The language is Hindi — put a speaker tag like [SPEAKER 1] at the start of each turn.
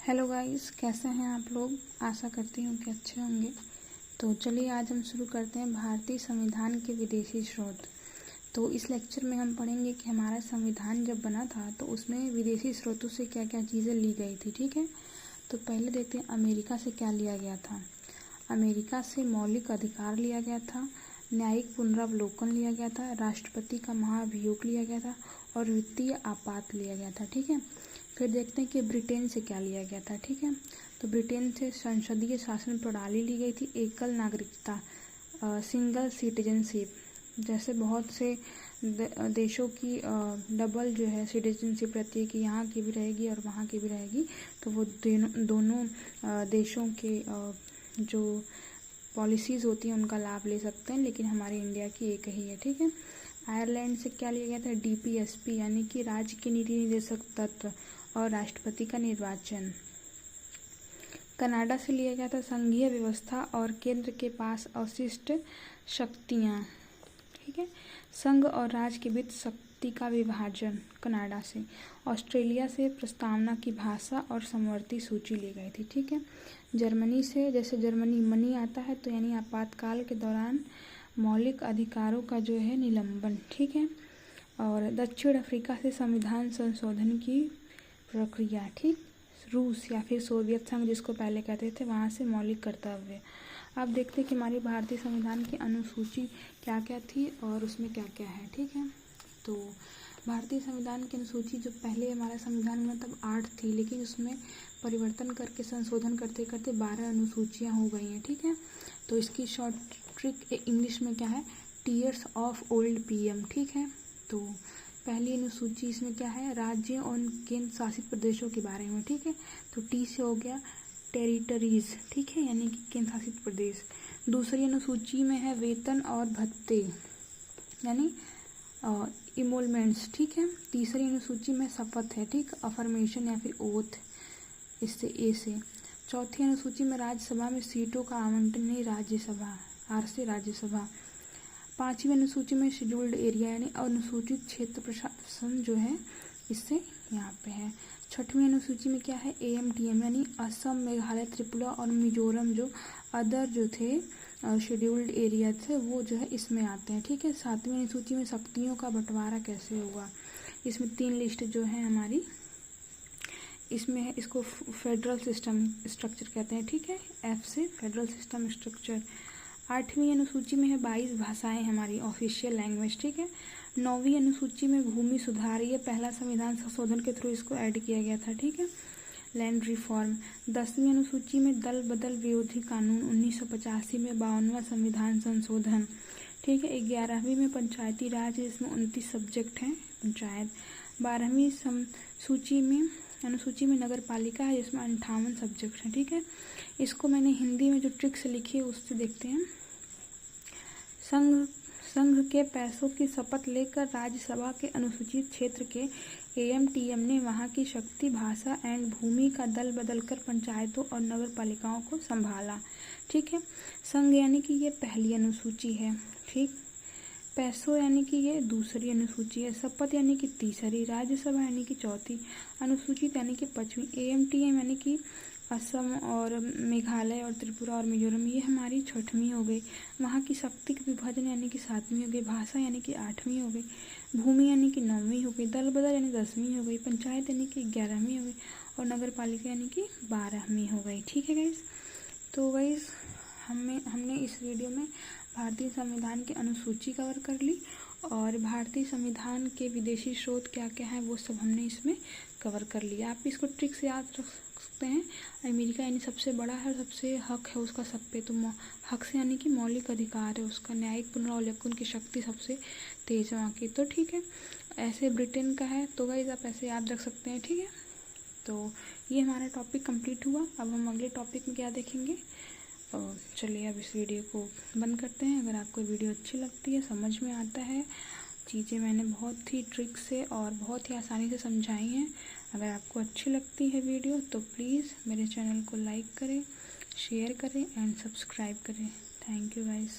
[SPEAKER 1] हेलो गाइस, कैसे हैं आप लोग। आशा करती हूँ कि अच्छे होंगे। तो चलिए आज हम शुरू करते हैं भारतीय संविधान के विदेशी स्रोत। तो इस लेक्चर में हम पढ़ेंगे कि हमारा संविधान जब बना था तो उसमें विदेशी स्रोतों से क्या क्या चीज़ें ली गई थी। ठीक है, तो पहले देखते हैं अमेरिका से क्या लिया गया था। अमेरिका से मौलिक अधिकार लिया गया था, न्यायिक पुनरावलोकन लिया गया था, राष्ट्रपति का महाभियोग लिया गया था और वित्तीय आपात लिया गया था। ठीक है, फिर देखते हैं कि ब्रिटेन से क्या लिया गया था। ठीक है, तो ब्रिटेन से संसदीय शासन प्रणाली ली गई थी, एकल नागरिकता सिंगल सिटीजनशिप। जैसे बहुत से देशों की डबल जो है सिटीजनशिप रहती है कि यहाँ की भी रहेगी और वहाँ की भी रहेगी, तो वो दोनों देशों के जो पॉलिसीज़ होती हैं उनका लाभ ले सकते हैं, लेकिन हमारे इंडिया की एक ही है। ठीक है, आयरलैंड से क्या लिया गया था, डीपीएसपी यानी कि राज्य के नीति निर्देशक तत्व और राष्ट्रपति का निर्वाचन। कनाडा से लिया गया था संघीय व्यवस्था और केंद्र के पास अवशिष्ट शक्तियाँ। ठीक है, संघ और राज्य के बीच शक्ति का विभाजन कनाडा से। ऑस्ट्रेलिया से प्रस्तावना की भाषा और समवर्ती सूची ली गई थी। ठीक है, जर्मनी से, जैसे जर्मनी मनी आता है तो यानी आपातकाल के दौरान मौलिक अधिकारों का जो है निलंबन। ठीक है, और दक्षिण अफ्रीका से संविधान संशोधन की प्रक्रिया। ठीक, रूस या फिर सोवियत संघ जिसको पहले कहते थे, वहाँ से मौलिक कर्तव्य। अब देखते हैं कि हमारी भारतीय संविधान की अनुसूची क्या क्या थी और उसमें क्या क्या है। ठीक है, तो भारतीय संविधान की अनुसूची जो पहले हमारा संविधान में तब 8 थी, लेकिन उसमें परिवर्तन करके संशोधन करते करते 12 अनुसूचियाँ हो गई हैं। ठीक है, तो इसकी शॉर्ट ट्रिक इंग्लिश में क्या है, टीयर्स ऑफ ओल्ड पीएम। ठीक है, तो पहली अनुसूची इसमें क्या है, राज्य और केंद्र शासित प्रदेशों के बारे में। ठीक है, तो टी से हो गया टेरिटरीज। ठीक है, यानी कि केंद्र शासित प्रदेश। दूसरी अनुसूची में है वेतन और भत्ते यानी इमोलमेंट्स। ठीक है, तीसरी अनुसूची में शपथ है, ठीक, अफर्मेशन या फिर ओथ, इससे ए से। चौथी अनुसूची में राज्यसभा में सीटों का आवंटन, नहीं राज्यसभा, आर से राज्यसभा। पांचवी अनुसूची में शेड्यूल्ड एरिया यानी अनुसूचित क्षेत्र प्रशासन जो है, इससे यहाँ पे है। छठवीं अनुसूची में क्या है, एएमटीएम यानी असम, मेघालय, त्रिपुरा और मिजोरम जो अदर जो थे शेड्यूल्ड एरिया थे, वो जो है इसमें आते हैं। ठीक है, सातवीं अनुसूची में शक्तियों का बंटवारा कैसे हुआ, इसमें 3 लिस्ट जो है हमारी इसमें है, इसको फेडरल सिस्टम स्ट्रक्चर कहते हैं। ठीक है, एफ से फेडरल सिस्टम स्ट्रक्चर। आठवीं अनुसूची में है 22 भाषाएं हमारी ऑफिशियल लैंग्वेज। ठीक है, 9वीं अनुसूची में भूमि सुधार, ये पहला संविधान संशोधन के थ्रू इसको ऐड किया गया था। ठीक है, लैंड रिफॉर्म। 10वीं अनुसूची में दल बदल विरोधी कानून, 1985 में 52वां संविधान संशोधन। ठीक है, 11वीं में पंचायती राज, इसमें 29 सब्जेक्ट हैं पंचायत। 12वीं अनुसूची में नगर पालिका है, जिसमें 58 सब्जेक्ट हैं। ठीक है, इसको मैंने हिंदी में जो ट्रिक्स लिखी है उससे देखते हैं। संघ के पैसों की शपथ लेकर राज्यसभा के अनुसूचित क्षेत्र के एएमटीएम ने वहां की शक्ति, भाषा एंड भूमि का दल बदलकर पंचायतों और नगर पालिकाओं को संभाला। ठीक है, संघ यानी कि ये पहली अनुसूची है। ठीक, पैसों यानी कि ये दूसरी अनुसूची है, शपथ यानी कि तीसरी, राज्यसभा यानी कि चौथी, अनुसूचित यानी कि 5वीं, एएमटीएम यानी कि असम और मेघालय और त्रिपुरा और मिजोरम, ये हमारी 6वीं हो गई। वहाँ की शक्ति के विभाजन यानी कि 7वीं हो गई, भाषा यानी कि 8वीं हो गई, भूमि यानी कि 9वीं हो गई, दल बदल यानी 10वीं हो गई, पंचायत यानी कि 11वीं हो गई और नगर पालिका यानी कि 12वीं हो गई। ठीक है गाइस, तो गाइस हमने इस वीडियो में भारतीय संविधान की अनुसूची कवर कर ली और भारतीय संविधान के विदेशी स्रोत क्या क्या हैं वो सब हमने इसमें कवर कर लिया। आप इसको ट्रिक से याद रख सकते हैं, अमेरिका यानी सबसे बड़ा है, सबसे हक है उसका सब पे, तो हक से यानी कि मौलिक अधिकार है उसका, न्यायिक पुनरावलोकन की शक्ति सबसे तेज है वहाँ की। तो ठीक है, ऐसे ब्रिटेन का है, तो गाइस आप ऐसे याद रख सकते हैं। ठीक है, तो ये हमारा टॉपिक कंप्लीट हुआ। अब हम अगले टॉपिक में क्या देखेंगे, चलिए अब इस वीडियो को बंद करते हैं। अगर आपको वीडियो अच्छी लगती है, समझ में आता है, चीज़ें मैंने बहुत ही ट्रिक से और बहुत ही आसानी से समझाई हैं, अगर आपको अच्छी लगती है वीडियो तो प्लीज़ मेरे चैनल को लाइक करें, शेयर करें एंड सब्सक्राइब करें। Thank you guys.